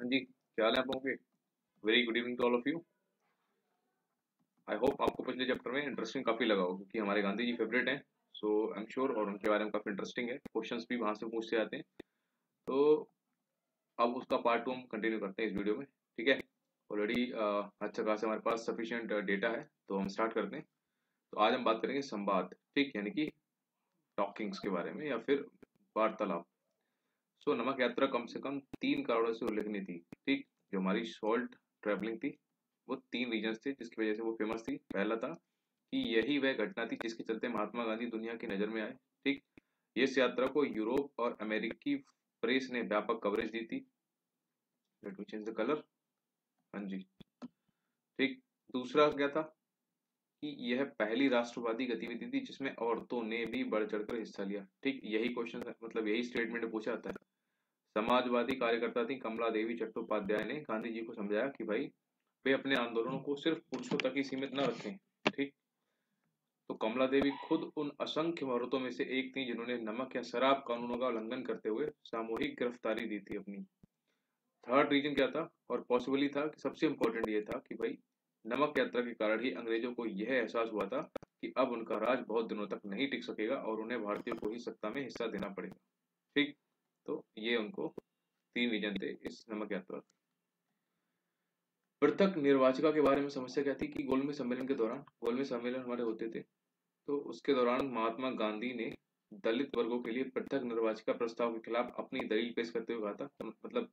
हाँ जी, क्या हाल है आप लोगों के? Very good evening to all of you. I hope आपको पिछले चैप्टर में इंटरेस्टिंग काफ़ी लगा हो, क्योंकि हमारे गांधी जी फेवरेट हैं। सो आई एम श्योर, और उनके बारे में काफ़ी इंटरेस्टिंग है, क्वेश्चंस भी वहाँ से पूछते जाते हैं। तो अब उसका पार्ट 2 हम कंटिन्यू करते हैं इस वीडियो में। ठीक है, ऑलरेडी अच्छा खासा हमारे पास सफिशिएंट डेटा है, तो हम स्टार्ट करते हैं। तो आज हम बात करेंगे संवाद, ठीक, यानी कि टॉकिंग्स के बारे में या फिर वार्तालाप। सो नमक यात्रा कम से कम 3 कारणों से उल्लेखनीय थी। ठीक, जो हमारी शॉर्ट ट्रैवलिंग थी, वो 3 रीजन्स थे जिसकी वजह से वो फेमस थी। पहला था कि यही वह घटना थी जिसके चलते महात्मा गांधी दुनिया की नज़र में आए। ठीक, इस यात्रा को यूरोप और अमेरिकी प्रेस ने व्यापक कवरेज दी थी। Let me change the colour. हाँ जी, ठीक। दूसरा क्या था कि यह पहली राष्ट्रवादी गतिविधि थी जिसमें औरतों ने भी बढ़ चढ़कर हिस्सा लिया। ठीक, यही क्वेश्चन, मतलब यही स्टेटमेंट पूछा जाता है। समाजवादी कार्यकर्ता थी कमला देवी चट्टोपाध्याय ने गांधी जी को समझाया कि भाई वे अपने आंदोलनों को सिर्फ पुरुषों तक ही सीमित न रखें। ठीक, तो कमला देवी खुद उन असंख्य औरतों में से एक थी जिन्होंने नमक या शराब कानूनों का उल्लंघन करते हुए सामूहिक गिरफ्तारी दी थी अपनी। थर्ड रीजन क्या था, और पॉसिबली था कि सबसे इंपॉर्टेंट ये था कि भाई नमक यात्रा के कारण ही अंग्रेजों को यह एहसास हुआ था कि अब उनका राज बहुत दिनों तक नहीं टिक सकेगा और उन्हें भारतीयों को ही सत्ता में हिस्सा देना पड़ेगा। ठीक, तो ये उनको 3 रीजन थे इस नमक यात्रा के। पृथक निर्वाचिका के बारे में समस्या क्या थी कि गोलमेज सम्मेलन के दौरान, गोलमेज सम्मेलन हमारे होते थे, तो उसके दौरान महात्मा गांधी ने दलित वर्गों के लिए पृथक निर्वाचिका प्रस्ताव के खिलाफ अपनी दलील पेश करते हुए कहा था, मतलब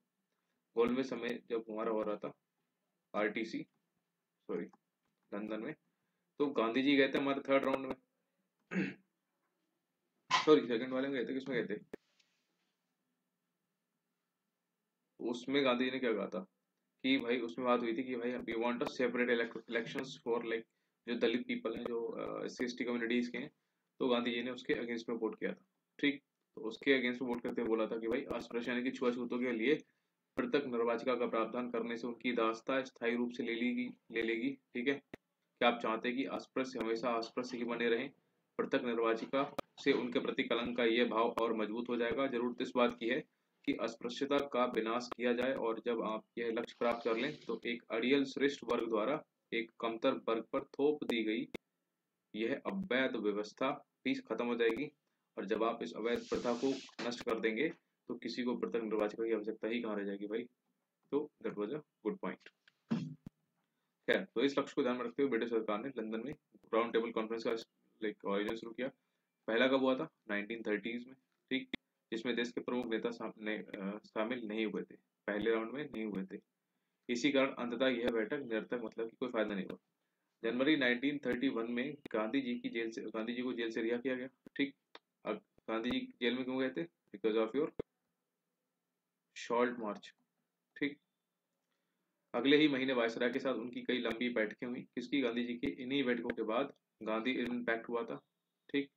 गोलमेज समय जब हमारा हो रहा था, आरटीसी, सॉरी, लंदन में, तो गांधी जी गए थे हमारे थर्ड राउंड में, सॉरी सेकंड वाले में गए थे, किसमें गए थे, उसमें गांधी जी ने क्या कहा था कि भाई उसमें बात हुई थी कि भाई we want a separate elections for like जो दलित पीपल हैं, जो एससी कम्युनिटीज के हैं, तो गांधी जी ने उसके अगेंस्ट में वोट किया था। ठीक, तो उसके अगेंस्ट में वोट करते हुए बोला था कि भाई अस्पृश्य यानी कि छुआछूतों के लिए पृथक निर्वाचिका का प्रावधान करने से उनकी दास्ता स्थायी रूप से ले लेगी। ठीक है, क्या आप चाहते हैं कि अस्पृश्य हमेशा अस्पृश्य ही बने रहें? पृथक निर्वाचिका से उनके प्रति कलंक का यह भाव और मजबूत हो जाएगा। जरूरत इस बात की है कि अस्पृश्यता का विनाश किया जाए, और जब आप यह लक्ष्य प्राप्त कर लें तो एक अड़ियल श्रेष्ठ वर्ग द्वारा एक कमतर वर्ग पर थोप दी गई यह अवैध व्यवस्था भी खत्म हो जाएगी। और जब आप इस अवैध प्रथा को नष्ट कर देंगे तो किसी को पृथक निर्वाचिका की आवश्यकता ही कहाँ रह जाएगी भाई। तो that was a good point. खैर, तो इस लक्ष्य को ध्यान में रखते हुए ब्रिटिश सरकार ने लंदन में राउंड टेबल कॉन्फ्रेंस का लाइक आयोजन शुरू किया। पहला कब हुआ था? 1930s में। ठीक, जिसमें देश के प्रमुख नेता शामिल नहीं हुए थे, पहले राउंड में नहीं हुए थे। इसी कारण अंततः यह बैठक निरर्थक, मतलब कि कोई फायदा नहीं हुआ। जनवरी 1931 में गांधी जी को जेल से रिहा किया गया। ठीक, अब गांधी जी जेल में क्यों गए थे? बिकॉज ऑफ योर शॉर्ट मार्च। ठीक, अगले ही महीने वायसराय के साथ उनकी कई लंबी बैठकें हुई। किसकी? गांधी जी की। इन्हीं बैठकों के बाद गांधी इरविन पैक्ट हुआ था। ठीक,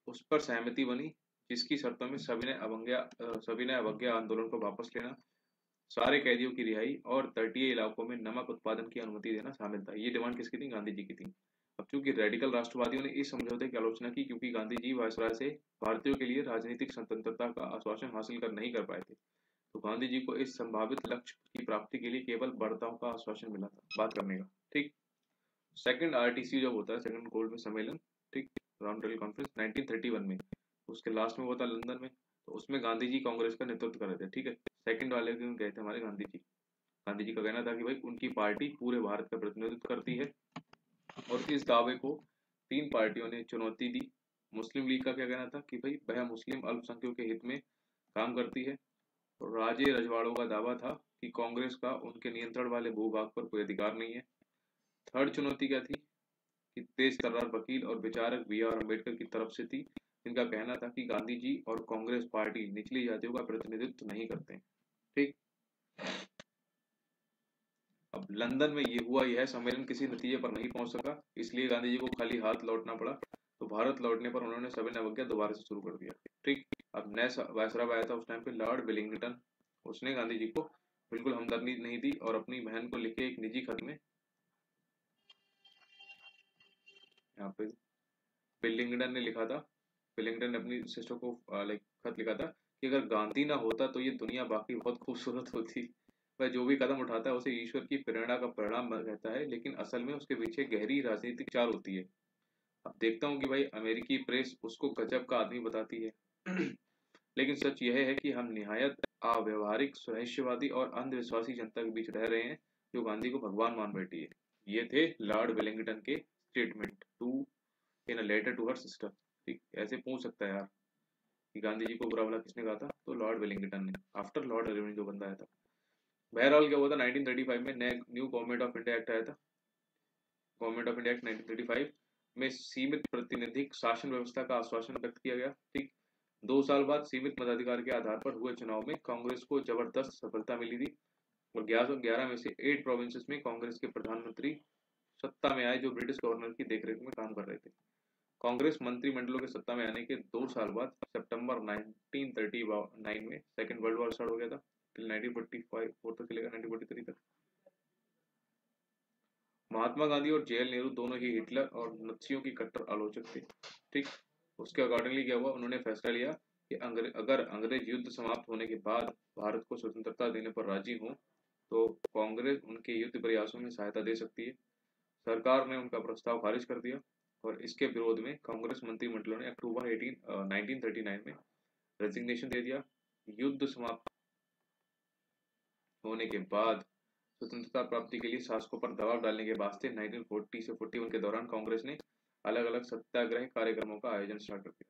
उस पर सहमति बनी जिसकी शर्तों में सभी ने अवज्ञा आंदोलन को वापस लेना, सारे कैदियों की रिहाई और तटीय इलाकों में नमक उत्पादन की अनुमति देना शामिल था। ये डिमांड किसकी थी? गांधी जी की थी। अब चूंकि रेडिकल राष्ट्रवादियों ने इस समझौते की आलोचना की क्योंकि गांधी जी वायसराय से भारतीयों के लिए राजनीतिक स्वतंत्रता का आश्वासन हासिल कर नहीं कर पाए थे, तो गांधी जी को इस संभावित लक्ष्य की प्राप्ति के लिए केवल बर्ताव का आश्वासन मिला था, बात करने का। ठीक, सेकंड आरटीसी जब होता है, सेकंड गोल्ड में सम्मेलन, ठीक, राउंड टेबल कॉन्फ्रेंस 1931 में, उसके लास्ट में हुआ था लंदन में, तो उसमें गांधी जी कांग्रेस का नेतृत्व कर रहे थे। ठीक है, सेकंड वाले दिन गए थे हमारे गांधी जी। गांधी जी का कहना था कि भाई उनकी पार्टी पूरे भारत का प्रतिनिधित्व करती है, और इस दावे को 3 पार्टियों ने चुनौती दी। मुस्लिम लीग का क्या कहना था कि भाई वह मुस्लिम अल्पसंख्यकों के हित में काम करती है, और राजे रजवाड़ों का दावा था कि कांग्रेस का उनके नियंत्रण वाले भूभाग पर कोई अधिकार नहीं है। थर्ड चुनौती क्या थी कि तेज तर्रार वकील और विचारक बी आर अम्बेडकर की तरफ से थी, जिनका कहना था कि गांधी जी और कांग्रेस पार्टी निचली जातियों का प्रतिनिधित्व नहीं करते। ठीक, अब लंदन में यह सम्मेलन किसी नतीजे पर नहीं पहुंच सका, इसलिए गांधी जी को खाली हाथ लौटना पड़ा। तो भारत लौटने पर उन्होंने सविनय अवज्ञा दोबारा से शुरू कर दिया। ठीक, अब नया वायसराय आया था उस टाइम पे, लॉर्ड विलिंगटन। उसने गांधी जी को बिल्कुल हमदर्दी नहीं दी और अपनी बहन को लिखे एक निजी खत में, यहाँ पे विलिंगटन ने लिखा था, विलिंगटन ने अपनी सिस्टर को लाइक खत लिखा था कि अगर गांधी ना होता तो ये दुनिया बाकी बहुत खूबसूरत होती। वह जो भी कदम उठाता है उसे ईश्वर की प्रेरणा का परिणाम रहता है, लेकिन असल में उसके पीछे गहरी राजनीतिक चाल होती है। अब देखता हूँ कि भाई अमेरिकी प्रेस उसको गजब का आदमी बताती है लेकिन सच यह है कि हम निहायत अव्यवहारिक, रहस्यवादी और अंधविश्वासी जनता के बीच रह रहे हैं जो गांधी को भगवान मान बैठी है। ये थे लॉर्ड वेलिंगटन के statement to in a letter to her sister. ठीक, ऐसे पूछ सकता है यार कि गांधी जी को बुरा भला किसने कहा था, तो लॉर्ड वेलिंगटन ने, आफ्टर लॉर्ड इरविन जो बंदा आया था। बहरहाल क्या हुआ था, 1935 में new government of India act आया था। गवर्नमेंट ऑफ इंडिया एक्ट 1935 में सीमित प्रतिनिधिक शासन व्यवस्था का आश्वासन व्यक्त किया गया। ठीक, 2 साल बाद सीमित मताधिकार के आधार पर हुए चुनाव में कांग्रेस को जबरदस्त सफलता मिली थी और 1111 में से 8 प्रोविंसेस में कांग्रेस के प्रधानमंत्री सत्ता में आए जो ब्रिटिश गवर्नर की देखरेख में काम कर रहे थे। कांग्रेस मंत्रिमंडलों के सत्ता में आने के 2 साल बाद सितंबर 1939 में सेकेंड वर्ल्ड वॉर स्टार्ट हो गया था। टिल 1945 तक चलेगा, 1943 तक। महात्मा गांधी और जवाहरलाल नेहरू दोनों ही हिटलर और नत्सियों की कट्टर आलोचक थे। ठीक, उसके अकॉर्डिंगली क्या हुआ, उन्होंने फैसला लिया कि अगर अंग्रेज युद्ध समाप्त होने के बाद भारत को स्वतंत्रता देने पर राजी हो तो कांग्रेस उनके युद्ध प्रयासों में सहायता दे सकती है। सरकार ने उनका प्रस्ताव खारिज कर दिया और इसके विरोध में कांग्रेस मंत्रिमंडलों ने अक्टूबर 1939 में रेजिग्नेशन दे दिया। युद्ध समाप्त होने के बाद स्वतंत्रता प्राप्ति के लिए शासकों पर दबाव डालने के वास्ते 1940 से 41 के दौरान कांग्रेस ने अलग अलग सत्याग्रह कार्यक्रमों का आयोजन स्टार्ट कर दिया।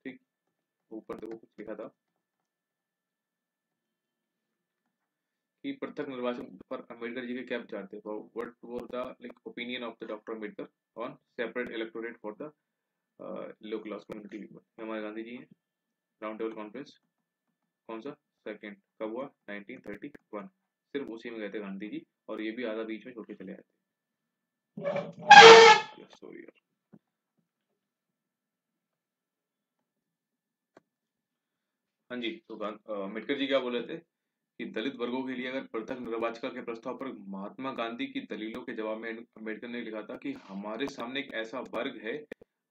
ठीक, ऊपर देखो कुछ लिखा था कि पृथक निर्वाचन पर अम्बेडकर जी के क्या विचार थे। What was the like opinion of the doctor Ambedkar on separate electorate for the low class community people. हमारे गांधी जी हैं। राउंड टेबल कॉन्फ्रेंस कौन सा, सेकंड, कब हुआ, 1931। सिर्फ उसी में गए थे गांधी जी और ये भी आधा बीच में छोड़ के चले आए थे। सॉरी यार। हाँ जी, तो अम्बेडकर जी क्या बोले थे कि दलित वर्गों के लिए अगर पृथक निर्वाचन के प्रस्ताव पर महात्मा गांधी की दलीलों के जवाब में अम्बेडकर ने लिखा था कि हमारे सामने एक ऐसा वर्ग है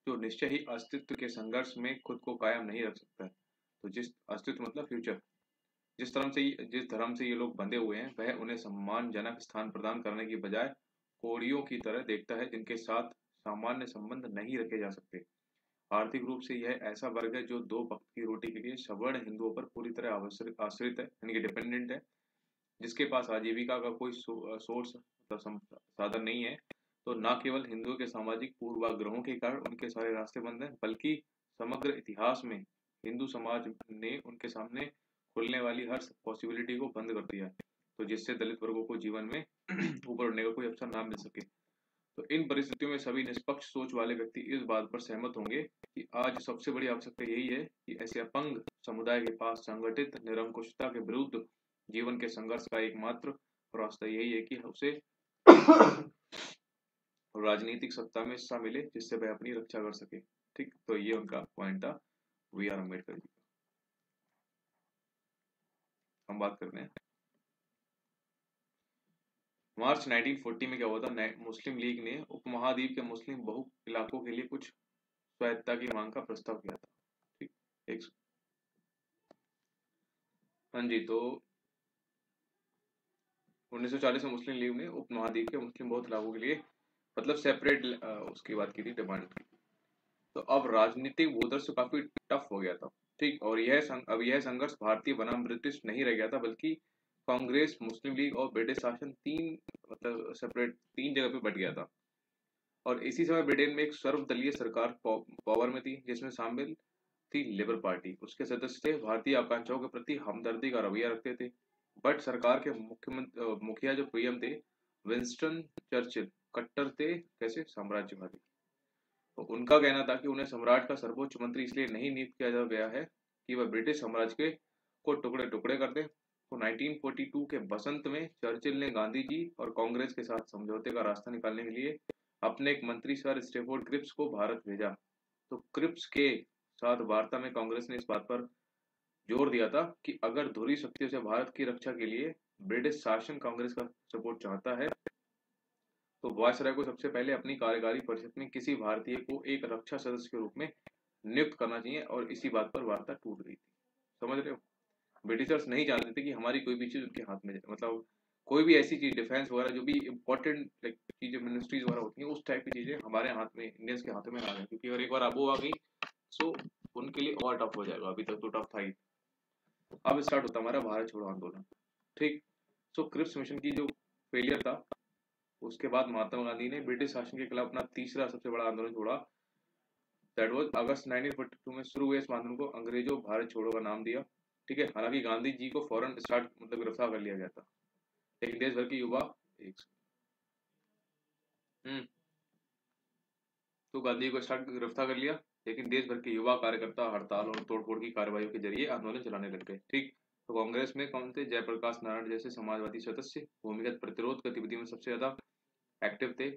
जो निश्चय ही अस्तित्व के संघर्ष में खुद को कायम नहीं रख सकता है। तो जिस अस्तित्व मतलब फ्यूचर, जिस धर्म से ये लोग बंधे हुए हैं वह उन्हें सम्मानजनक स्थान प्रदान करने की बजाय कोड़ियों की तरह देखता है जिनके साथ सामान्य संबंध नहीं रखे जा सकते। आर्थिक रूप से यह ऐसा वर्ग है जो 2 वक्त की रोटी के लिए सवर्ण हिंदुओं पर पूरी तरह आश्रित है, यानी कि डिपेंडेंट है, जिसके पास आजीविका का कोई सोर्स साधन नहीं है। तो न केवल हिंदुओं के सामाजिक पूर्वाग्रहों के कारण उनके सारे रास्ते बंद हैं, बल्कि समग्र इतिहास में हिंदू समाज ने उनके सामने खुलने वाली हर पॉसिबिलिटी को बंद कर दिया है, तो जिससे दलित वर्गों को जीवन में ऊपर उठने का कोई अवसर ना मिल सके। तो इन परिस्थितियों में सभी निष्पक्ष सोच वाले व्यक्ति इस बात पर सहमत होंगे कि आज सबसे बड़ी आवश्यकता यही है कि ऐसे अपंग समुदाय के पास संगठित निरंकुशता के विरुद्ध जीवन के संघर्ष का एकमात्र रास्ता यही है कि उसे राजनीतिक सत्ता में हिस्सा मिले जिससे वह अपनी रक्षा कर सके। ठीक, तो ये उनका पॉइंट था वी आर अम्बेडकर जी का। हम बात करते हैं मार्च 1940 में क्या हुआ था। मुस्लिम लीग ने उपमहाद्वीप के मुस्लिम बहु इलाकों के लिए कुछ स्वायत्तता की मांग का प्रस्ताव किया था। ठीक, एक हाँ जी, तो 1940 में मुस्लिम लीग ने उपमहाद्वीप के मुस्लिम बहुत इलाकों के लिए मतलब सेपरेट उसकी बात की थी, डिमांड की। तो अब राजनीतिक भूदृश्य काफी टफ हो गया था। ठीक, और अब यह संघर्ष भारतीय बनाम ब्रिटिश नहीं रह गया था, बल्कि कांग्रेस, मुस्लिम लीग और ब्रिटिश शासन मतलब सेपरेट 3 जगह पे बट गया था। और इसी समय ब्रिटेन में एक सर्वदलीय सरकार पावर में थी जिसमें शामिल थी लेबर पार्टी। उसके सदस्य थे भारतीय आकांक्षाओं के प्रति हमदर्दी का रवैया रखते थे। बट सरकार के मुखिया जो पीएम थे विंस्टन चर्चिल कट्टर थे कैसे साम्राज्यवादी। तो उनका कहना था कि उन्हें सम्राट का सर्वोच्च मंत्री इसलिए नहीं नियुक्त किया गया है कि वह ब्रिटिश साम्राज्य को टुकड़े टुकड़े कर दे। तो 1942 के बसंत में चर्चिल ने गांधी जी और कांग्रेस के साथ समझौते का रास्ता निकालने के लिए अपने एक मंत्री सर स्टेफोर्ड क्रिप्स को भारत भेजा। तो क्रिप्स के साथ वार्ता में कांग्रेस ने इस बात पर जोर दिया था कि अगर धुरी शक्तियों से भारत की रक्षा के लिए ब्रिटिश शासन कांग्रेस का सपोर्ट चाहता है तो वायसराय को सबसे पहले अपनी कार्यकारी परिषद में किसी भारतीय को एक रक्षा सदस्य के रूप में नियुक्त करना चाहिए। और इसी बात पर वार्ता टूट गई थी। समझ रहे हो? ब्रिटिशर्स नहीं चाहते थे कि हमारी कोई भी चीज उनके हाथ में जाए, मतलब कोई भी ऐसी चीज डिफेंस वगैरह जो भी इंपॉर्टेंट लाइक चीजें मिनिस्ट्रीज वगैरह होती हैं उस टाइप की चीजें हमारे हाथ में, इंडियंस के हाथों में ना आए, क्योंकि अगर एक बार अबू आ गई सो उनके लिए और टफ हो जाएगा। अभी तक तो टफ था ही। अब स्टार्ट होता हमारा भारत छोड़ो आंदोलन। ठीक। सो क्रिप्स मिशन की जो फेलियर था, उसके बाद महात्मा गांधी ने ब्रिटिश शासन के खिलाफ अपना तीसरा सबसे बड़ा आंदोलन छोड़ा। दैट वाज अगस्त 1942 में शुरू हुए इस आंदोलन को अंग्रेजों भारत छोड़ो का नाम दिया। ठीक है, हालांकि गांधी जी को फौरन स्टार्ट मतलब गिरफ्तार कर लिया गया था, लेकिन देश भर के युवा एक हम्म तो गांधी को स्टार्ट गिरफ्तार कर लिया, लेकिन देश भर के युवा कार्यकर्ता हड़ताल और तोड़फोड़ की कार्रवाई के जरिए आंदोलन चलाने लग गए। ठीक। तो कांग्रेस में कौन थे? जयप्रकाश नारायण जैसे समाजवादी सदस्य भूमिगत प्रतिरोध गतिविधि में सबसे ज्यादा एक्टिव थे।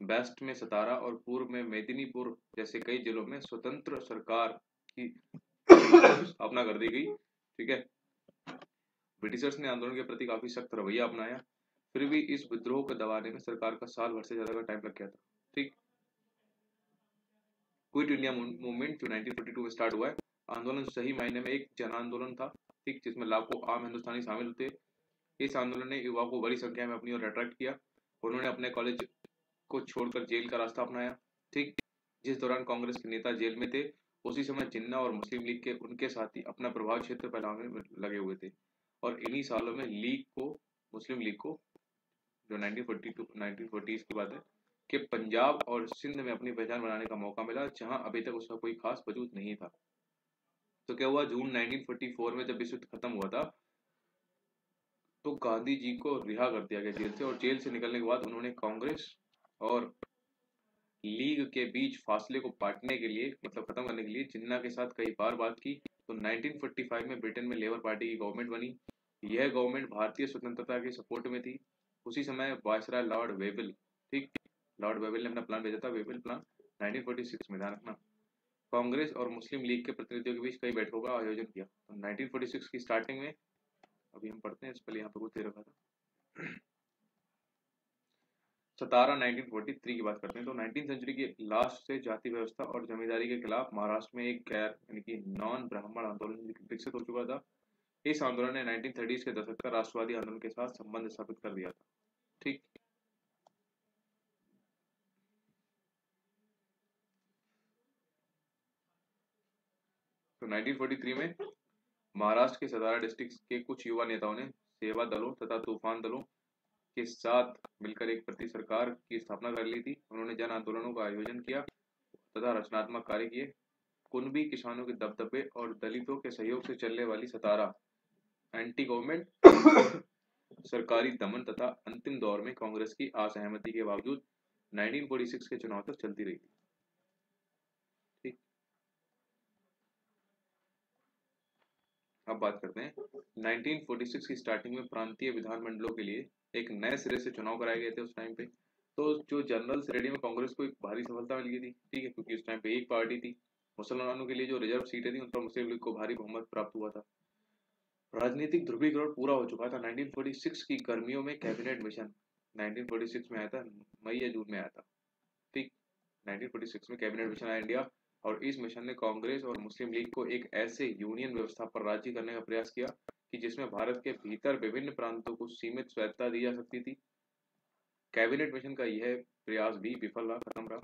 वेस्ट में सतारा और पूर्व में मेदिनीपुर जैसे कई जिलों में स्वतंत्र सरकार की स्थापना कर दी गई। ठीक है, ब्रिटिशर्स ने आंदोलन के प्रति काफी सख्त रवैया अपनाया, फिर भी इस विद्रोह को दबाने में सरकार का साल भर से ज्यादा का टाइम लग गया था। ठीक। क्विट इंडिया मूवमेंट जो 1942 में स्टार्ट हुआ है, आंदोलन सही मायने में एक जन आंदोलन था। ठीक, जिसमें लाखों आम हिंदुस्तानी शामिल होते। इस आंदोलन ने युवाओं को बड़ी संख्या में अपनी ओर अट्रैक्ट किया। उन्होंने अपने कॉलेज को छोड़कर जेल का रास्ता अपनाया। ठीक। जिस दौरान कांग्रेस के नेता जेल में थे, उसी समय जिन्ना और मुस्लिम लीग के उनके साथी अपना प्रभाव क्षेत्र फैलाने में लगे हुए थे। और इन्हीं सालों में मुस्लिम लीग को जो 1942 1940 की बात है कि पंजाब और सिंध में अपनी पहचान बनाने का मौका मिला, जहां अभी तक उसका कोई खास वजूद नहीं था। तो क्या हुआ, जून 1944 में जब विश्व युद्ध खत्म हुआ था, तो गांधी जी को रिहा कर दिया गया जेल से, और जेल से निकलने के बाद उन्होंने कांग्रेस और लीग के बीच फासले को पाटने के लिए मतलब खत्म करने के लिए जिन्ना के साथ कई बार बात की। तो 1945 में ब्रिटेन में लेबर पार्टी की गवर्नमेंट बनी। यह गवर्नमेंट भारतीय स्वतंत्रता के सपोर्ट में थी। उसी समय वायसराय लॉर्ड वेवल, ठीक, लॉर्ड वेवल ने अपना प्लान भेजा था, वेवल प्लान 1946 में, ध्यान रखना। कांग्रेस और मुस्लिम लीग के प्रतिनिधियों के बीच कई बैठकों का आयोजन किया। तो 1946 की स्टार्टिंग में, अभी हम पढ़ते हैं, इस पहले यहाँ पे कुछ दे रखा था। सतारा 1943 की बात करते हैं। तो 19th सेंचुरी के लास्ट से जाति व्यवस्था और जमींदारी के खिलाफ महाराष्ट्र में एक गैर यानी कि नॉन ब्राह्मण आंदोलन विकसित हो चुका था। इस आंदोलन ने 1930s के दशक का राष्ट्रवादी आंदोलन के साथ संबंध स्थापित कर दिया था। ठीक। तो 1943 में महाराष्ट्र के सतारा डिस्ट्रिक्ट के कुछ युवा नेताओं ने सेवा दलों तथा तूफान दलों के साथ मिलकर एक प्रति सरकार की स्थापना कर ली थी। उन्होंने जन आंदोलनों का आयोजन किया तथा रचनात्मक कार्य किए। कुनबी किसानों के दबदबे और दलितों के सहयोग से चलने वाली सतारा एंटी गवर्नमेंट सरकारी दमन तथा अंतिम दौर में कांग्रेस की असहमति के बावजूद 1946 के चुनाव तक चलती रही थी। ठीक। अब बात करते हैं 1946 की स्टार्टिंग में प्रांतीय विधानमंडलों के लिए एक नए सिरे से चुनाव कराए गए थे उस टाइम पे। तो जो जनरल श्रेणी में कांग्रेस को एक भारी सफलता मिल गई थी। ठीक है, क्योंकि उस टाइम पे एक पार्टी थी। मुसलमानों के लिए जो रिजर्व सीटें थी उन पर मुस्लिम लीग को भारी बहुमत प्राप्त हुआ था। राजनीतिक ध्रुवीकरण पूरा हो चुका था। 1946 की गर्मियों में कैबिनेट मिशन 1946 में आया था, मई या जून में आया था। ठीक। 1946 में कैबिनेट मिशन आया इंडिया, और इस मिशन ने कांग्रेस और मुस्लिम लीग को एक ऐसे यूनियन व्यवस्था पर राजी करने का प्रयास किया कि जिसमें भारत के भीतर विभिन्न प्रांतों को सीमित स्वायत्तता दी जा सकती थी। कैबिनेट मिशन का यह प्रयास भी विफल रहा, खत्म रहा।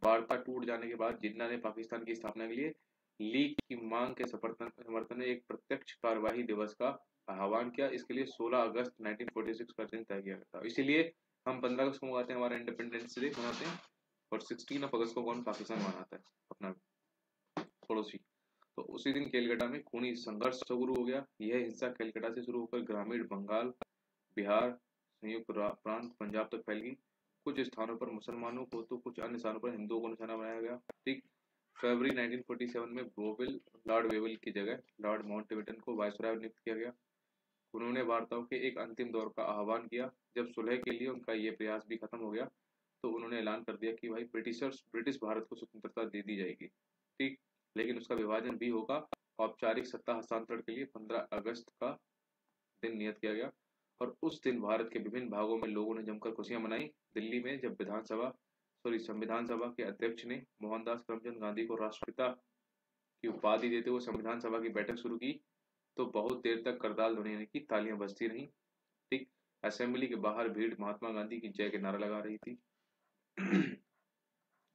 वार्ता टूट जाने के बाद जिन्ना ने पाकिस्तान की स्थापना के लिए लीग की मांग के समर्थन में एक प्रत्यक्ष कार्यवाही दिवस का आह्वान किया। इसके लिए 16 अगस्त 1946 का दिन तय किया गया था। इसीलिए हम 15 अगस्त को मनाते हैं, हमारा इंडिपेंडेंस डे मनाते हैं, और 16 अगस्त को कौन पाकिस्तान मनाता है, अपना पड़ोसी। तो उसी दिन केलकटा में खूनी संघर्ष शुरू हो गया। यह हिंसा केलकटा से शुरू होकर ग्रामीण बंगाल, बिहार, संयुक्त प्रांत पंजाब तक फैल गई। कुछ स्थानों पर मुसलमानों को तो कुछ अन्य स्थानों पर हिंदुओं को निशाना बनाया गया। ठीक। फरवरी 1947 में लॉर्ड वेवल की जगह लॉर्ड माउंटबेटन को वायसराय नियुक्त किया गया। उन्होंने वार्ताओं के एक अंतिम दौर का आह्वान किया। जब सुलह के लिए उनका ये प्रयास भी खत्म हो गया, तो उन्होंने ऐलान कर दिया कि भाई ब्रिटिश भारत को स्वतंत्रता दे दी जाएगी। ठीक। लेकिन उसका विभाजन भी होगा। औपचारिक सत्ता हस्तांतरण के लिए 15 अगस्त का दिन नियत किया गया, और उस दिन भारत के विभिन्न भागों में लोगों ने जमकर खुशियां मनाई। दिल्ली में जब संविधान सभा के अध्यक्ष ने मोहनदास करमचंद गांधी को राष्ट्रपिता की उपाधि देते हुए संविधान सभा की बैठक शुरू की, तो बहुत देर तक करताल ध्वनि की तालियां बजती रहीं। ठीक, असेंबली के बाहर भीड़ महात्मा गांधी की जय के नारा लगा रही थी।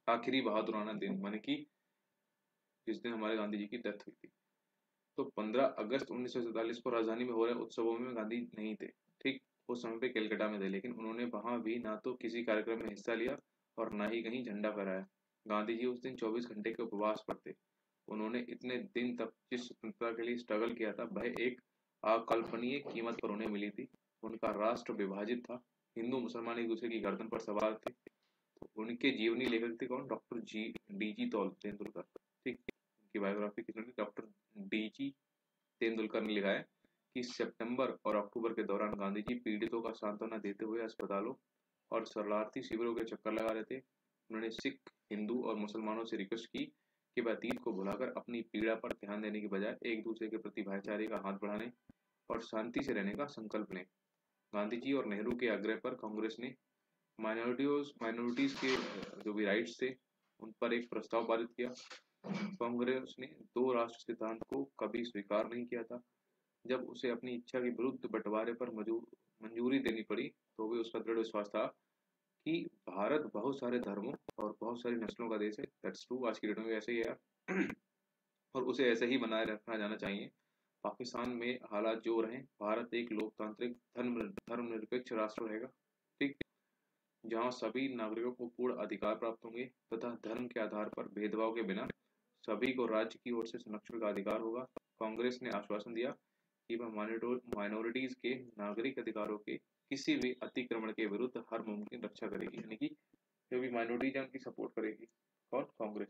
आखिरी बहादुराना दिन माने कि जिस दिन हमारे गांधी जी की डेथ हुई थी। तो 15 अगस्त 1947 को राजधानी में हो रहे उत्सवों में गांधी नहीं थे। ठीक, उस समय पे कलकत्ता में थे, लेकिन उन्होंने वहां भी ना तो किसी कार्यक्रम में हिस्सा लिया और ना ही कहीं झंडा फहराया। गांधी जी उस दिन 24 घंटे के उपवास पर थे। उन्होंने इतने दिन तक जिस स्वतंत्रता के लिए स्ट्रगल किया था वह एक अकल्पनीय कीमत पर उन्हें मिली थी। उनका राष्ट्र विभाजित था, हिंदू मुसलमान एक दूसरे की गर्दन पर सवार थे। तो उनके जीवनी लेखक थे कौन? Doctor D G Tendulkar. ठीक, उनकी बायोग्राफी किन्होंने डॉक्टर डी जी तेंदुलकर ने लिखा है कि सितंबर और अक्टूबर के दौरान गांधी जी पीड़ितों का सांत्वना देते हुए अस्पतालों और शरणार्थी शिविरों के चक्कर लगा रहे थे। उन्होंने सिख, हिंदू और मुसलमानों से रिक्वेस्ट की कि वह अतीत को भुलाकर अपनी पीड़ा पर ध्यान देने के बजाय एक दूसरे के प्रति भाईचारे का हाथ बढ़ाने और शांति से रहने का संकल्प लें। गांधी जी और नेहरू के आग्रह पर कांग्रेस ने माइनॉरिटीज के जो भी राइट्स थे उन पर एक प्रस्ताव पारित किया। कांग्रेस ने दो राष्ट्र सिद्धांत को कभी स्वीकार नहीं किया था। जब उसे अपनी इच्छा के विरुद्ध बंटवारे पर मंजूरी देनी पड़ी तो भी उसका दृढ़ विश्वास था कि भारत बहुत सारे धर्मों और बहुत सारी नस्लों का देश है। दैट्स ट्रू, आज की डेट में भी ऐसे ही है यार। और उसे ऐसे ही बनाए रखा जाना चाहिए। पाकिस्तान में हालात जो रहे, भारत एक लोकतांत्रिक धर्मनिरपेक्ष राष्ट्र रहेगा। ठीक, जहाँ सभी नागरिकों को पूर्ण अधिकार प्राप्त होंगे तथा धर्म के आधार पर भेदभाव के बिना सभी को राज्य की ओर से संरक्षण का अधिकार होगा। कांग्रेस ने आश्वासन दिया कि वह माइनॉरिटीज के नागरिक अधिकारों के किसी भी अतिक्रमण के विरुद्ध हर मुमकिन रक्षा करेगी, यानी कि जो भी माइनॉरिटीज है उनकी सपोर्ट करेगी। और कांग्रेस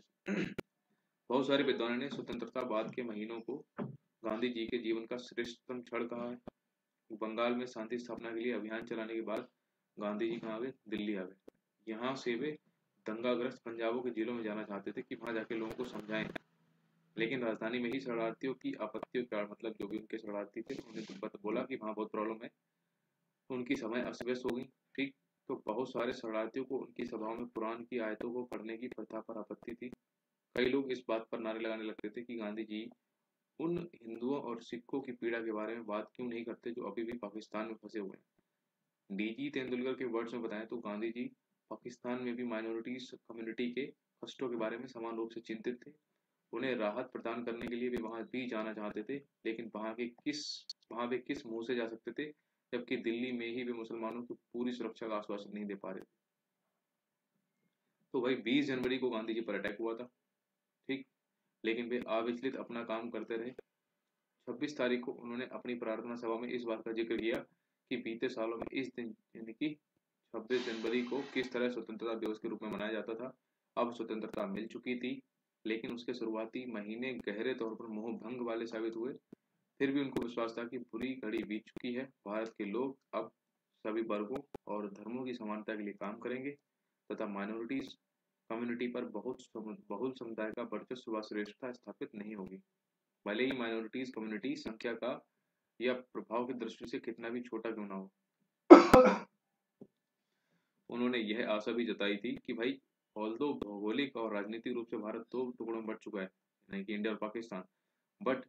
बहुत सारे विद्वानों ने स्वतंत्रता बाद के महीनों को गांधी जी के जीवन का श्रेष्ठतम क्षण कहा है। बंगाल में शांति स्थापना के लिए अभियान चलाने के बाद गांधी जी कहाँ गए? दिल्ली आ गए। यहाँ से वे दंगाग्रस्त पंजाबों के जिलों में जाना चाहते थे कि वहां जाके लोगों को समझाएं, लेकिन राजधानी में ही शरणार्थियों की आपत्तियों का मतलब जो भी उनके शरणार्थी थे उन्होंने बोला कि वहाँ बहुत प्रॉब्लम है, उनकी समय अस्त व्यस्त हो गई। ठीक, तो बहुत सारे शरणार्थियों को उनकी सभाओं में कुरान की आयतों को पढ़ने की प्रथा पर आपत्ति थी। कई लोग इस बात पर नारे लगाने लगते थे कि गांधी जी उन हिंदुओं और सिखों की पीड़ा के बारे में बात क्यों नहीं करते जो अभी भी पाकिस्तान में फंसे हुए हैं। डीजी तेंदुलकर के वर्ड्स में बताएं तो गांधी जी पाकिस्तान में भी माइनॉरिटीज कम्युनिटी के कष्टों के बारे में समान रूप से चिंतित थे। उन्हें राहत प्रदान करने के लिए वे वहां भी जाना चाहते थे, लेकिन वहां वे किस मुंह से जा सकते थे जबकि दिल्ली में ही वे मुसलमानों को पूरी सुरक्षा का आश्वासन नहीं दे पा रहे थे। तो भाई 20 जनवरी को गांधी जी पर अटैक हुआ था। ठीक, लेकिन वे अविचलित अपना काम करते रहे। 26 तारीख को उन्होंने अपनी प्रार्थना सभा में इस बात का जिक्र किया कि बीते सालों में इस दिन यानी कि 26 जनवरी को किस तरह स्वतंत्रता दिवस के रूप में मनाया जाता था। अब स्वतंत्रता मिल चुकी थी, लेकिन उसके शुरुआती महीने गहरे तौर पर मोह भंग वाले साबित हुए। फिर भी उनको विश्वास था कि बुरी घड़ी बीत चुकी है। भारत के लोग अब सभी वर्गों और धर्मों की समानता के लिए काम करेंगे तथा माइनॉरिटीज कम्युनिटी पर बहुल समुदाय का वर्चस्व व श्रेष्ठता स्थापित नहीं होगी, भले ही माइनॉरिटीज कम्युनिटी संख्या का या प्रभाव की दृष्टि से कितना भी छोटा क्यों ना हो। उन्होंने यह आशा भी जताई थी कि भाई ऑल्दो भौगोलिक और राजनीतिक रूप से भारत दो टुकड़ों में बंट चुका है, यानी कि इंडिया और पाकिस्तान, बट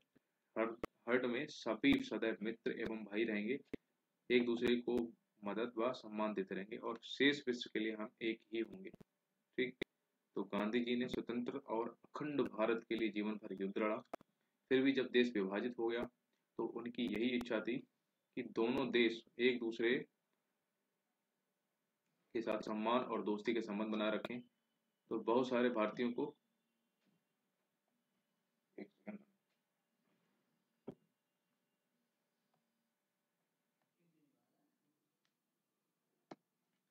हर्ट में सभी सदैव मित्र एवं भाई रहेंगे, एक दूसरे को मदद व सम्मान देते रहेंगे और शेष विश्व के लिए हम एक ही होंगे। ठीक, तो गांधी जी ने स्वतंत्र और अखंड भारत के लिए जीवन भर युद्ध लड़ा। फिर भी जब देश विभाजित हो गया तो उनकी यही इच्छा थी कि दोनों देश एक दूसरे के साथ सम्मान और दोस्ती के संबंध बनाए रखें। तो बहुत सारे भारतीयों को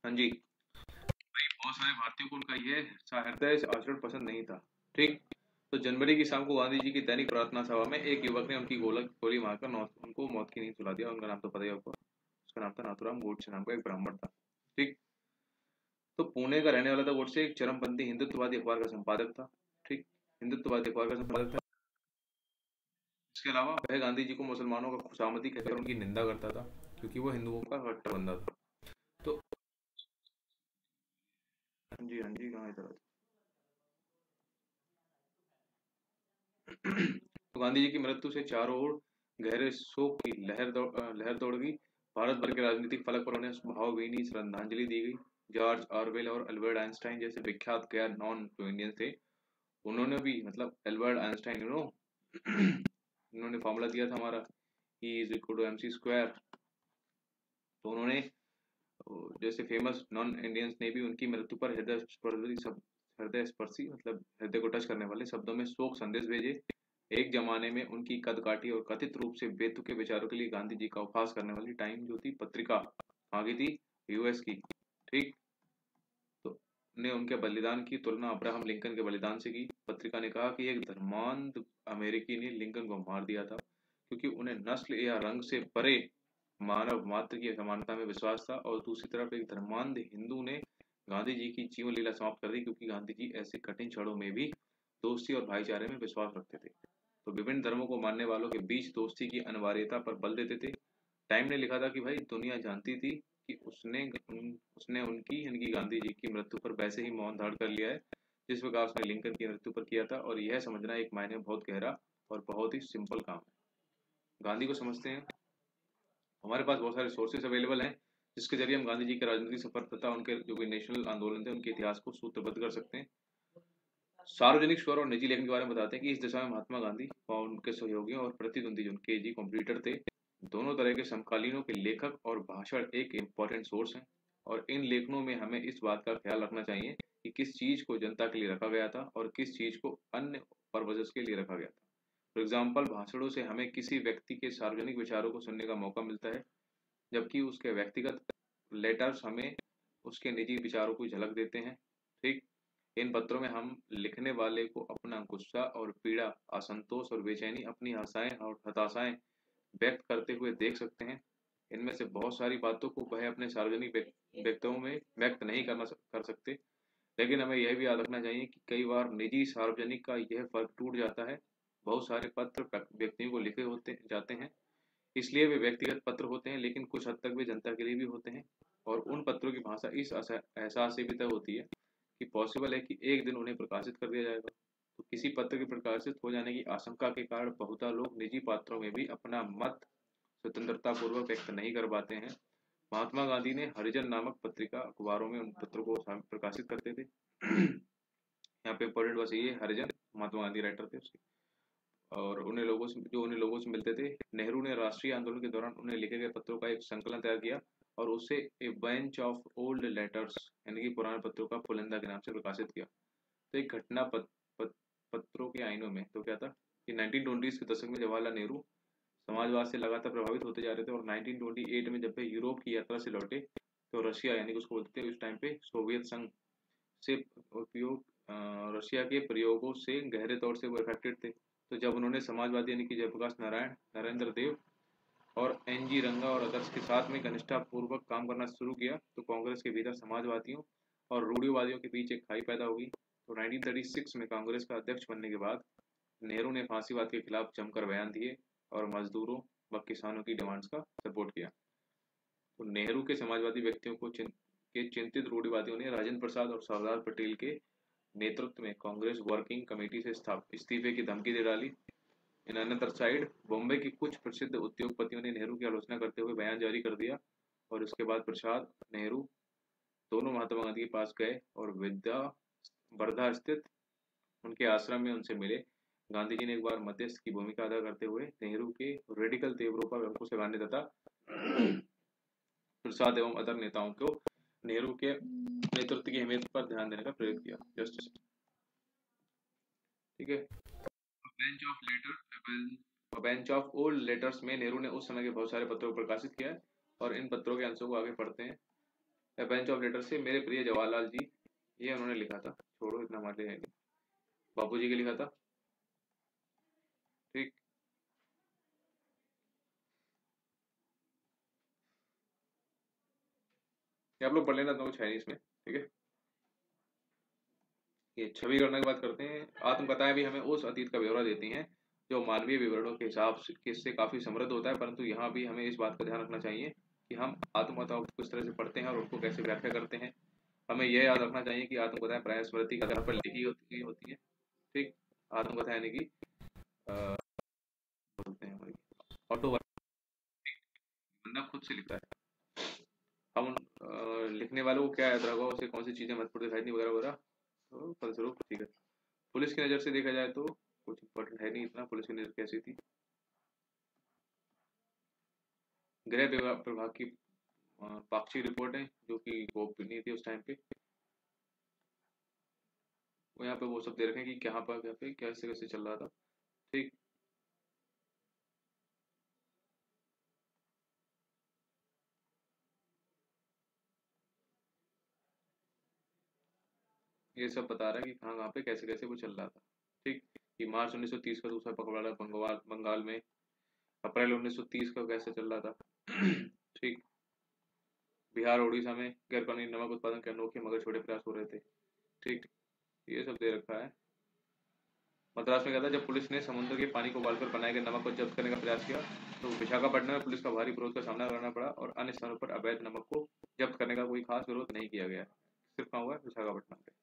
हाँ जी, बहुत सारे भारतीयों को उनका ये हृदय से आचरण पसंद नहीं था। ठीक, तो जनवरी की शाम को गांधी जी की दैनिक प्रार्थना सभा में एक युवक ने उनकी गोली मारकर उनको मौत की नींद सुला दिया। उनका नाम तो पता ही आपको, उसका नाम था नाथुराम गोडसे नाम का एक ब्राह्मण था। ठीक, तो पुणे का रहने वाला था। गोडसे एक चरमपंथी हिंदुत्ववादी अखबार का संपादक था। ठीक, हिंदुत्ववादी अखबार का संपादक था। इसके अलावा वह गांधी जी को मुसलमानों का खुशामदी कहकर उनकी निंदा करता था क्योंकि वो हिंदुओं का कट्टर बंदा था। तो हाँ जी कहाँ इधर तो गांधी जी की मृत्यु से चारों ओर गहरे शोक की लहर दौड़ गई। भारत भर के राजनीतिक फलक पर उन्हें भावभीनी श्रद्धांजलि दी गई। जॉर्ज ऑरवेल और अल्बर्ट आइंस्टाइन जैसे विख्यात गैर नॉन जो इंडियन थे, उन्होंने भी मतलब अल्बर्ट आइंस्टाइन उन्होंने फॉर्मूला दिया था हमारा E is equal to MC square. तो उन्होंने जैसे फेमस नॉन इंडियंस ने भी उनकी मृत्यु पर हृदय स्पर्शी मतलब हृदय को टच करने वाले शब्दों में शोक संदेश भेजे। एक जमाने में उनकी कदकाठी और कथित रूप से बेतुके विचारों के लिए गांधी जी का उपहास करने वाली टाइम जो थी पत्रिका आगे थी US की, ठीक, तो ने उनके बलिदान की तुलना अब्राहम लिंकन के बलिदान से की। पत्रिका ने कहा कि एक धर्मांध अमेरिकी ने लिंकन को मार दिया था क्योंकि उन्हें नस्ल या रंग से परे मानव मात्र की समानता में विश्वास था, और दूसरी तरफ एक धर्मांध हिंदू ने गांधी जी की जीवन लीला समाप्त कर दी क्योंकि गांधी जी ऐसे कठिन क्षणों में भी दोस्ती और भाईचारे में विश्वास रखते थे। तो विभिन्न धर्मों को मानने वालों के बीच दोस्ती की अनिवार्यता पर बल देते थे। टाइम ने लिखा था कि भाई दुनिया जानती थी कि उसने उनकी यानी कि गांधी जी की मृत्यु पर वैसे ही मौन धारण कर लिया है जिस प्रकार उसने लिंकन की मृत्यु पर किया था, और यह समझना एक मायने में बहुत गहरा और बहुत ही सिंपल काम है। गांधी को समझते हैं, हमारे पास बहुत सारे सोर्सेस अवेलेबल हैं जिसके जरिए हम गांधी जी के राजनीतिक सफर तथा उनके जो भी नेशनल आंदोलन थे उनके इतिहास को सूत्रबद्ध कर सकते हैं। सार्वजनिक स्वर और निजी लेखन के बारे में बताते हैं कि इस दिशा में महात्मा गांधी और उनके सहयोगियों और प्रतिद्वंदी जो उनके जी कॉम्पिटिटर थे, दोनों तरह के समकालीनों के लेखक और भाषण एक इम्पॉर्टेंट सोर्स हैं। और इन लेखनों में हमें इस बात का ख्याल रखना चाहिए कि किस चीज को जनता के लिए रखा गया था और किस चीज को अन्य पर्पजेस के लिए रखा गया था। फॉर एग्जाम्पल, भाषणों से हमें किसी व्यक्ति के सार्वजनिक विचारों को सुनने का मौका मिलता है, जबकि उसके व्यक्तिगत लेटर्स हमें उसके निजी विचारों को झलक देते हैं, ठीक। इन पत्रों में हम लिखने वाले को अपना गुस्सा और पीड़ा, असंतोष और बेचैनी, अपनी आशाएं और हताशाएं व्यक्त करते हुए देख सकते हैं। इनमें से बहुत सारी बातों को वह अपने सार्वजनिक व्यक्तियों में व्यक्त नहीं कर सकते, लेकिन हमें यह भी याद रखना चाहिए कि कई बार निजी सार्वजनिक का यह फर्क टूट जाता है। बहुत सारे पत्र व्यक्तियों को लिखे होते जाते हैं, इसलिए वे व्यक्तिगत पत्र होते हैं, लेकिन कुछ हद तक वे जनता के लिए भी होते हैं। और उन पत्रों की भाषा इस एहसास से भी तय होती है कि पॉसिबल है कि एक दिन उन्हें प्रकाशित कर दिया जाएगा। तो किसी पत्र के प्रकाशित हो जाने की आशंका के कारण बहुता लोग निजी पात्रों में भी अपना मत स्वतंत्रता पूर्वक व्यक्त नहीं कर पाते हैं। महात्मा गांधी ने हरिजन नामक पत्रिका अखबारों में उन पत्रों को प्रकाशित करते थे। यहाँ पे इम्पोर्टेंट बस ये हरिजन महात्मा गांधी राइटर थे उसके, और उन्हें लोगों से मिलते थे। नेहरू ने राष्ट्रीय आंदोलन के दौरान उन्हें लिखे गए पत्रों का एक संकलन तैयार किया और उसे ए बेंच ऑफ ओल्ड लेटर्स यानी कि पुराने पत्रों का पुलिंदा के नाम से प्रकाशित किया। तो एक घटना पत्रों के आईनों में तो क्या था कि 1920 के दशक में जवाहरलाल नेहरू समाजवाद से लगातार प्रभावित होते जा रहे थे, और 1928 में जब वे यूरोप की यात्रा से लौटे तो रशिया यानी कि उसको बोलते थे उस टाइम पे सोवियत संघ से उपयोग रशिया के प्रयोगों से गहरे तौर से वो इफेक्टेड थे। तो जब उन्होंने समाजवादी यानी कि जयप्रकाश नारायण, नरेंद्र देव और NG रंगा और अदर्स के साथ में घनिष्ठतापूर्वक काम करना शुरू किया, तो कांग्रेस के भीतर समाजवादियों और रूढ़िवादियों के बीच एक खाई पैदा हुई। तो 1936 में कांग्रेस का अध्यक्ष बनने के बाद नेहरू ने फांसीवाद के खिलाफ जमकर बयान दिए और मजदूरों व किसानों की डिमांड्स का सपोर्ट किया। तो नेहरू के समाजवादी व्यक्तियों को चिंतित रूढ़िवादियों ने राजेंद्र प्रसाद और सरदार पटेल के नेतृत्व में कांग्रेस वर्किंग कमेटी से इस्तीफे की धमकी दे डाली। इन अनदर साइड, बॉम्बे के कुछ प्रसिद्ध उद्योगपतियों ने नेहरू की आलोचना करते हुए बयान जारी कर दिया, और इसके बाद प्रसाद नेहरू दोनों महात्मा गांधी के पास गए और वर्धा स्थित उनके आश्रम में उनसे मिले। गांधी जी ने एक बार मध्यस्थ की भूमिका अदा करते हुए नेहरू के रेडिकल तेवरों पर अंकुश लगाने तथा प्रसाद एवं अदर नेताओं को नेहरू के नेतृत्व की अहमियत पर ध्यान देने का प्रेरित किया। जस्टिस, ठीक है। बेंच ऑफ ओल्ड लेटर्स में नेहरू ने उस समय के बहुत सारे पत्रों को प्रकाशित किया है, और इन पत्रों के अंशों को आगे पढ़ते हैं। बेंच ऑफ लेटर्स से मेरे प्रिय जवाहरलाल जी, ये उन्होंने लिखा था, छोड़ो इतना हमारे है नहीं, बापू जी के लिखा था, ठीक। ये आप लोग पढ़ लेना, तो कुछ है नहीं इसमें, ठीक है। ये छवि गणना की बात करते हैं। आत्मकथाएं भी हमें उस अतीत का ब्यौरा देती हैं जो मानवीय विवरणों के हिसाब से काफी समृद्ध होता है, परंतु यहाँ भी हमें इस बात का ध्यान रखना चाहिए कि हम आत्मकथाओं को किस तरह से पढ़ते हैं और उनको कैसे व्याख्या करते हैं। हमें यह याद रखना चाहिए कि आत्मकथाएं प्राय स्मृति के आधार पर लिखी होती है, ठीक। आत्मकथा यानी कि बोलते हैं ऑटो बंदा खुद से लिखता है। हम लिखने वालों को क्या याद रखा उसे कौन सी चीजें महत्वपूर्ण दिखाई दी वगैरह वगैरह, तो फलस्वरूप ठीक है। पुलिस की नज़र से देखा जाए तो कुछ इम्पोर्टेंट है नहीं इतना। पुलिस की नज़र कैसी थी? गृह प्रभाग की पाक्षिक रिपोर्ट है जो कि गोपनीय थी उस टाइम पे। वो यहाँ पे वो सब दे रखे हैं कि कहाँ पर क्या पे कैसे कैसे चल रहा था। ठीक, ये सब बता रहा है कि कहाँ कहाँ पे कैसे कैसे वो चल रहा था। ठीक, कि मार्च 1930 का दूसरा पखवाड़ा बंगाल बंगाल में, अप्रैल 1930 का कैसे चल रहा था। ठीक, बिहार और उड़ीसा में गैर कानूनी नमक उत्पादन के अनोखे मगर छोटे प्रयास हो रहे थे। ठीक, ये सब दे रखा है। मद्रास में क्या था, जब पुलिस ने समुद्र के पानी को उबालकर बनाए गए नमक को जब्त करने का प्रयास किया तो विशाखापट्टनम में पुलिस का भारी विरोध का सामना करना पड़ा और अन्य स्थानों पर अवैध नमक को जब्त करने का कोई खास विरोध नहीं किया गया। सिर्फ कहाँ हुआ है? विशाखापट्टनम पे।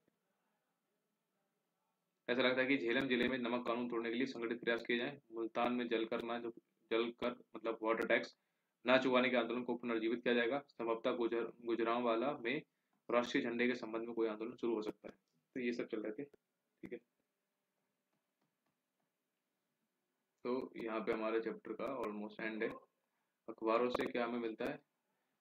ऐसा लगता है कि झेलम जिले में नमक कानून तोड़ने के लिए संगठित प्रयास किए जाएं। मुल्तान में जलकर मतलब वाटर टैक्स न चुकाने के आंदोलन को पुनर्जीवित किया जाएगा। संभवतः गुजरांवाला में राष्ट्रीय झंडे के संबंध में कोई आंदोलन शुरू हो सकता है। तो ये सब चल रहे थे। ठीक है, तो यहाँ पे हमारे चैप्टर का ऑलमोस्ट एंड है। अखबारों से क्या हमें मिलता है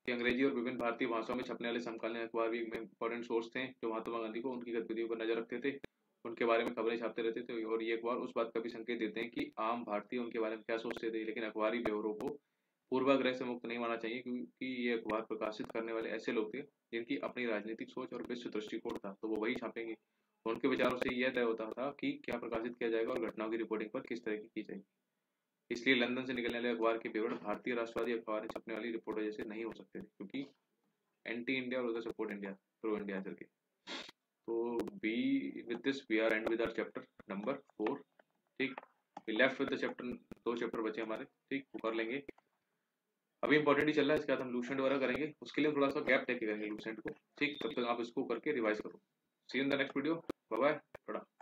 कि अंग्रेजी और विभिन्न भारतीय भाषाओं में छपने वाले समकालीन अखबार भी में इंपॉर्टेंट सोर्स थे जो महात्मा गांधी को उनकी गतिविधियों पर नजर रखते थे, उनके बारे में खबरें छापते रहते थे। और ये अखबार उस बात का भी संकेत देते हैं कि आम भारतीय उनके बारे में क्या सोचते थे। लेकिन अखबारी ब्यौरों को पूर्वाग्रह से मुक्त नहीं मानना चाहिए क्योंकि ये अखबार प्रकाशित करने वाले ऐसे लोग थे जिनकी अपनी राजनीतिक सोच और विश्व दृष्टिकोण था, तो वो वही छापेंगे। उनके विचारों से यह तय होता था कि क्या प्रकाशित किया जाएगा और घटनाओं की रिपोर्टिंग पर किस तरह की जाएगी। इसलिए लंदन से निकलने वाले अखबार के विवरण भारतीय राष्ट्रवादी अखबार में छपने वाली रिपोर्टों जैसे नहीं हो सकते थे, क्योंकि एंटी इंडिया और उधर सपोर्ट इंडिया, प्रो इंडिया करके। तो be with this we are end with our chapter number 4। ठीक, we left with the chapter, 2 chapter बचे हमारे। ठीक, वो कर लेंगे। अभी इंपॉर्टेंट ही चल रहा है, इसके बाद हम लूसेंट वगैरह करेंगे। उसके लिए हम थोड़ा सा गैप लेके करेंगे लूसेंट को। ठीक, तब तक आप इसको करके रिवाइज करो। See in the next video. Bye bye.